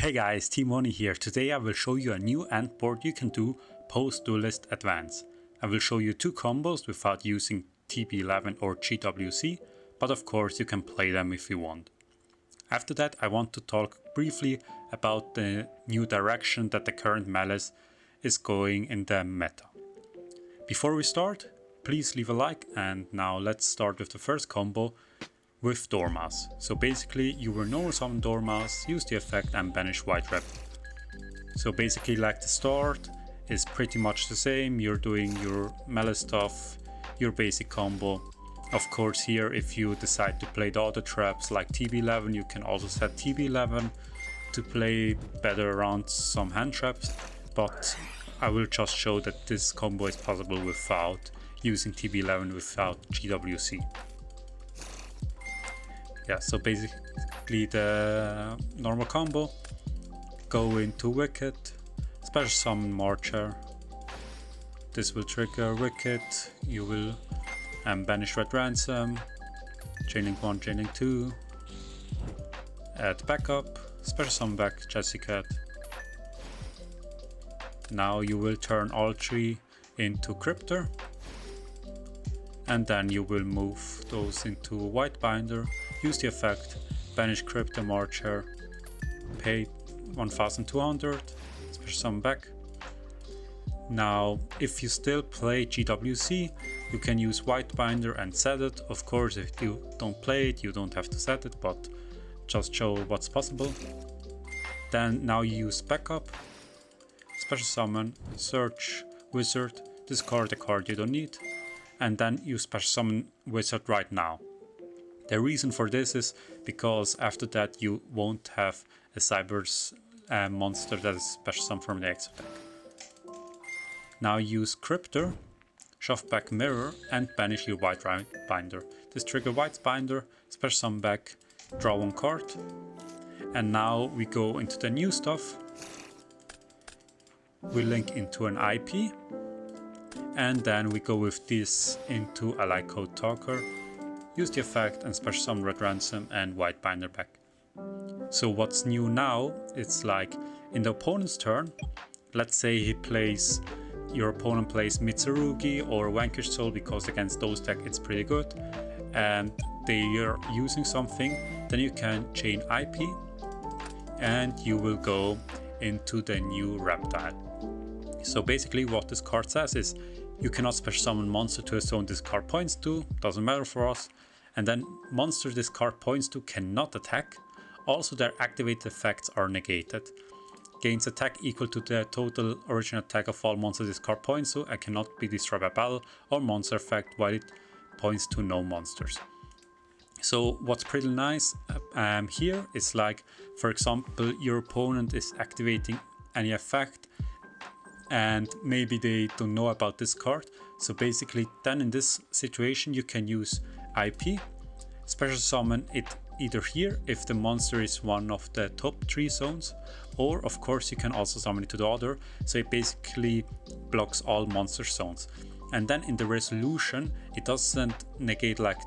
Hey guys, T-Money here. Today I will show you a new end board you can do post Duelist Advance. I will show you two combos without using TB11 or GWC, but of course you can play them if you want. After that I want to talk briefly about the new direction that the current Maliss is going in the meta. Before we start, please leave a like, and now let's start with the first combo with Dormouse. So basically you will normal summon Dormouse, use the effect and banish White Rabbit. So basically like the start is pretty much the same, you're doing your melee stuff, your basic combo. Of course here if you decide to play the other traps like TB11, you can also set TB11 to play better around some hand traps, but I will just show that this combo is possible without using TB11 without GWC. Yeah, so basically the normal combo, go into Wicked, special summon Marcher. This will trigger Wicked, you will banish Red Ransom, Chainlink 1, Chainlink 2, add backup, special summon back Chessy. Now you will turn all three into Cryptor, and then you will move those into White Binder. Use the effect, banish Crypto Marcher, pay 1200, special summon back. Now if you still play GWC, you can use White Binder and set it. Of course if you don't play it, you don't have to set it, but just show what's possible. Then now you use backup, special summon, search Wizard, discard a card you don't need, and then you special summon Wizard right now. The reason for this is because after that you won't have a Cyber's monster that is special summoned from the extra deck. Now use Cryptor, shove back Mirror and banish your White Binder. This trigger White Binder, special summon back, draw one card. And now we go into the new stuff. We link into an IP, and then we go with this into ALIN Code Talker. Use the effect and special summon Red Ransom and White Binder back. So what's new now, it's like in the opponent's turn, let's say your opponent plays Mitsuha or Vanquish Soul, because against those decks it's pretty good, and they are using something, then you can chain IP and you will go into the new Reptile. So basically what this card says is you cannot special summon monster to a zone this card points to, doesn't matter for us, and then monsters this card points to cannot attack. Also their activated effects are negated. Gains attack equal to the total original attack of all monsters this card points to and cannot be destroyed by battle or monster effect while it points to no monsters. So what's pretty nice here is like, for example, your opponent is activating any effect and maybe they don't know about this card. So basically then in this situation you can use IP, special summon it either here if the monster is one of the top 3 zones, or of course you can also summon it to the other, so it basically blocks all monster zones. And then in the resolution it doesn't negate like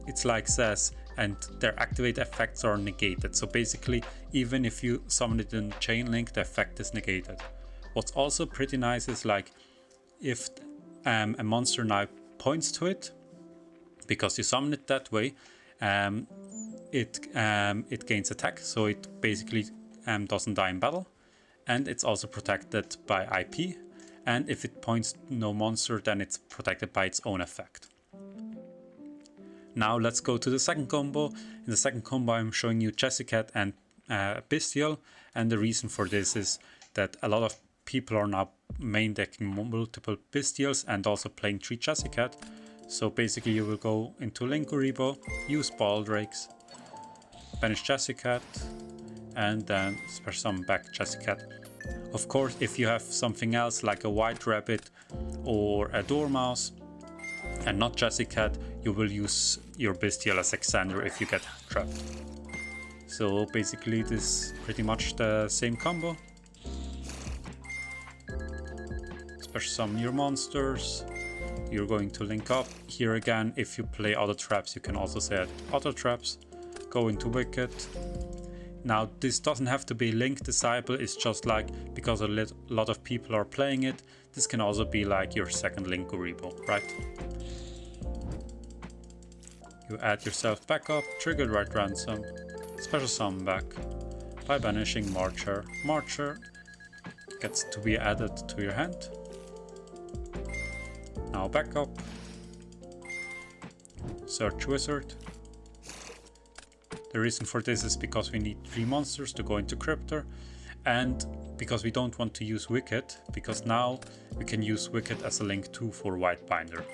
it's like says, and their activate effects are negated. So basically even if you summon it in chain link, the effect is negated. What's also pretty nice is like if a monster now points to it, because you summon it that way, it gains attack, so it basically doesn't die in battle, and it's also protected by IP, and if it points no monster then it's protected by its own effect. Now let's go to the second combo. In the second combo I'm showing you Chessy and Bystial, and the reason for this is that a lot of people are now main decking multiple Bystials and also playing 3 Chessy. So basically you will go into Linkuribo, use Ball Drakes, banish Chessy and then special summon back Chessy. Of course if you have something else like a White Rabbit or a Dormouse and not Chessy, you will use your Bystial as Exander if you get trapped. So basically this is pretty much the same combo. Special summon your monsters, you're going to link up. Here again, if you play other traps, you can also set other traps. Go into Wicked, Now this doesn't have to be Link Disciple, it's just like because a lot of people are playing it, this can also be like your second Link Uribo, right? You add yourself back up, trigger Red Ransom, special summon back by banishing Marcher. Marcher gets to be added to your hand. Now back up, search Wizard. The reason for this is because we need 3 monsters to go into Cryptor, and because we don't want to use Wicked, because now we can use Wicked as a link too for White Binder.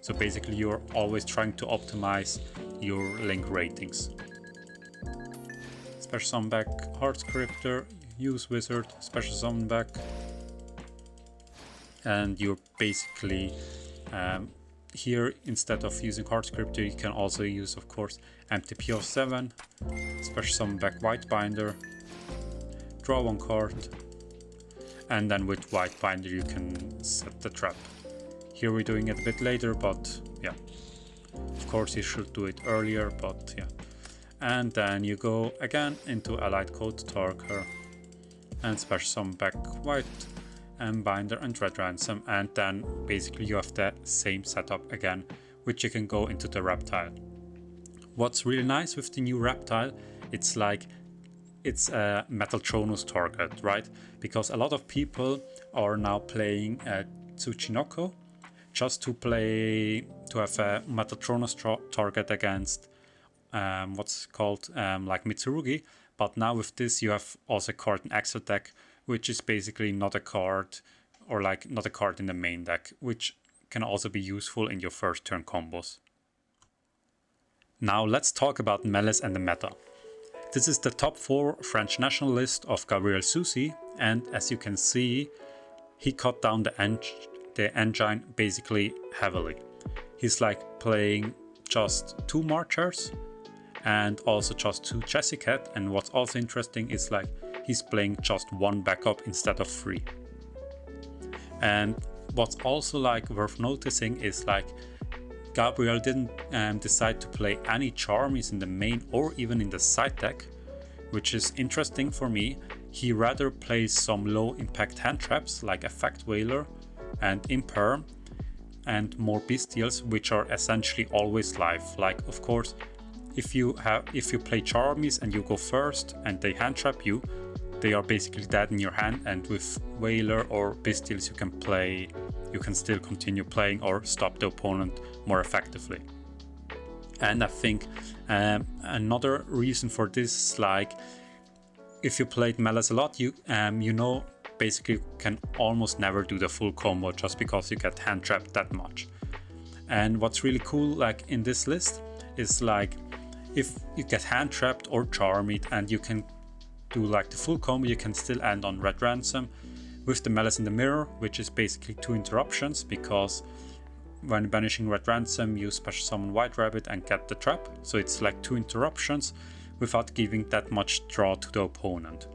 So basically you're always trying to optimize your link ratings. Special summon back Hearts Cryptor, use Wizard, special summon back, and you're basically here, instead of using Hearts Cryptor, you can also use, of course, MTP07, special summon back White Binder, draw 1 card, and then with White Binder you can set the trap. Here we're doing it a bit later, but yeah, of course you should do it earlier, but yeah. And then you go again into Allied Code Tarker and special summon back White and Binder and Red Ransom, and then basically you have the same setup again, which you can go into the Reptile. What's really nice with the new Reptile, it's like it's a Metaltronus target, right? Because a lot of people are now playing Tsuchinoko just to have a Metaltronus target against what's called like Mitsurugi, but now with this you have also a card in Extra deck, which is basically not a card, or like not a card in the main deck, which can also be useful in your first turn combos. Now let's talk about Maliss and the meta. This is the top 4 French national list of Gabriel Soucy, and as you can see, he cut down the engine basically heavily. He's like playing just 2 Marchers and also just 2 Chessy Cat, and what's also interesting is like he's playing just 1 backup instead of 3. And what's also like worth noticing is like Gabriel didn't decide to play any Charmies in the main or even in the side deck, which is interesting for me. He rather plays some low impact hand traps like Effect Whaler and Imperm, and more Bystials, which are essentially always live. Like, of course, if you play Charmies and you go first and they hand trap you, they are basically dead in your hand, and with Whaler or Bystials you can still continue playing or stop the opponent more effectively. And I think another reason for this is like if you played Maliss a lot, you know basically can almost never do the full combo just because you get hand trapped that much. And what's really cool like in this list is like if you get hand trapped or charmed and you can do like the full combo, you can still end on Red Ransom with the Maliss in the Mirror, which is basically 2 interruptions, because when banishing Red Ransom you special summon White Rabbit and get the trap, so it's like 2 interruptions without giving that much draw to the opponent.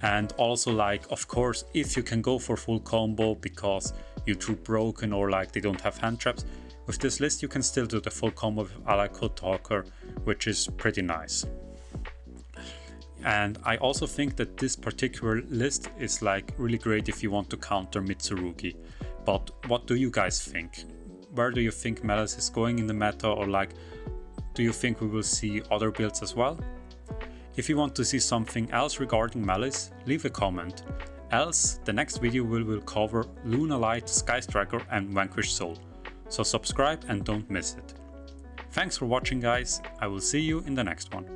And also like of course if you can go for full combo because you drew broken or like they don't have hand traps, with this list you can still do the full combo with Allied Code Talker, which is pretty nice. And I also think that this particular list is like really great if you want to counter Mitsurugi. But what do you guys think? Where do you think Maliss is going in the meta, or like do you think we will see other builds as well? If you want to see something else regarding Maliss, leave a comment. Else, the next video will cover Luna Light, Sky Striker and Vanquished Soul. So subscribe and don't miss it. Thanks for watching guys, I will see you in the next one.